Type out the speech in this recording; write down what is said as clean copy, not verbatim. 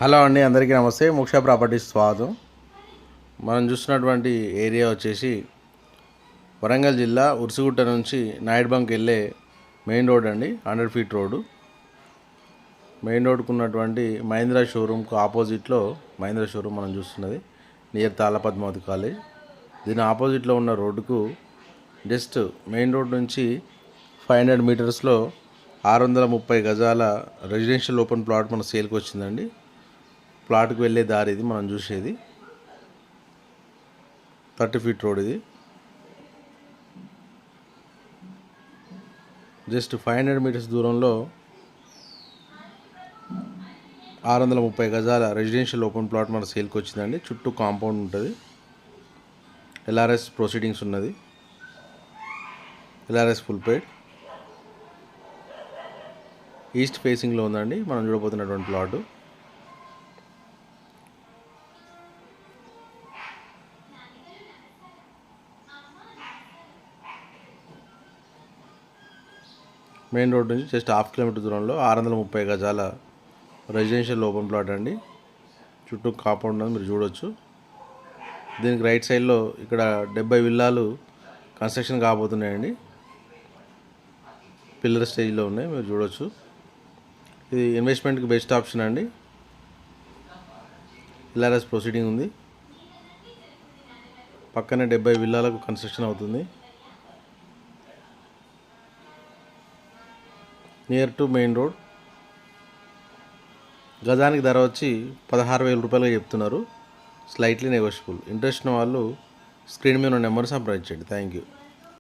Hello అండి, అందరికీ నమస్తే. మోక్ష ప్రాపర్టీస్ స్వాగతం. మనం చూస్తున్నటువంటి ఏరియా వచ్చేసి వరంగల్ జిల్లా ఉర్సుగుట్ట నుంచి నాయుడు బంక్ వెళ్ళే మెయిన్ రోడ్ అండి. 100 ఫీట్ రోడ్డు. మెయిన్ రోడ్కు ఉన్నటువంటి మహీంద్రా షోరూమ్కు ఆపోజిట్లో మహీంద్రా షోరూమ్ మనం చూస్తున్నది నియర్ తాళపద్మావతి కాలేజ్. దీని ఆపోజిట్లో ఉన్న రోడ్డుకు జస్ట్ మెయిన్ రోడ్ నుంచి 500 మీటర్స్లో 630 గజాల రెసిడెన్షియల్ ఓపెన్ ప్లాట్ మన సేల్కి వచ్చిందండి. ప్లాట్కి వెళ్ళే దారి ఇది మనం చూసేది. 30 ఫీట్ రోడ్ ఇది. జస్ట్ 500 మీటర్స్ దూరంలో 630 గజాల రెసిడెన్షియల్ ఓపెన్ ప్లాట్ మన సేల్కి వచ్చిందండి. చుట్టూ కాంపౌండ్ ఉంటుంది. ఎల్ఆర్ఎస్ ప్రొసీడింగ్స్ ఉన్నది. ఎల్ఆర్ఎస్ ఫుల్ పేడ్. ఈస్ట్ ఫేసింగ్లో ఉందండి మనం చూడబోతున్నటువంటి ప్లాటు. మెయిన్ రోడ్ నుంచి జస్ట్ 1/2 కిలోమీటర్ దూరంలో 630 గజాల రెసిడెన్షియల్ ఓపెన్ ప్లాట్ అండి. చుట్టూ కాంపౌండ్ ఉంది, మీరు చూడవచ్చు. దీనికి రైట్ సైడ్లో ఇక్కడ 70 విల్లాలు కన్స్ట్రక్షన్ కాబోతున్నాయండి. పిల్లర్ స్టేజ్లో ఉన్నాయి, మీరు చూడవచ్చు. ఇది ఇన్వెస్ట్మెంట్కి బెస్ట్ ఆప్షన్ అండి. ఎల్ఆర్ఎస్ ప్రొసీడింగ్ ఉంది. పక్కనే 70 విల్లాలకు కన్స్ట్రక్షన్ అవుతుంది. Near to main road. గజానికి ధర వచ్చి 16,000 రూపాయలుగా చెప్తున్నారు. Slightly negotiable. ఇంట్రెస్ట్ ఉన్న వాళ్ళు స్క్రీన్ మీద ఉన్న నెంబర్ సంప్రదించండి. Thank you.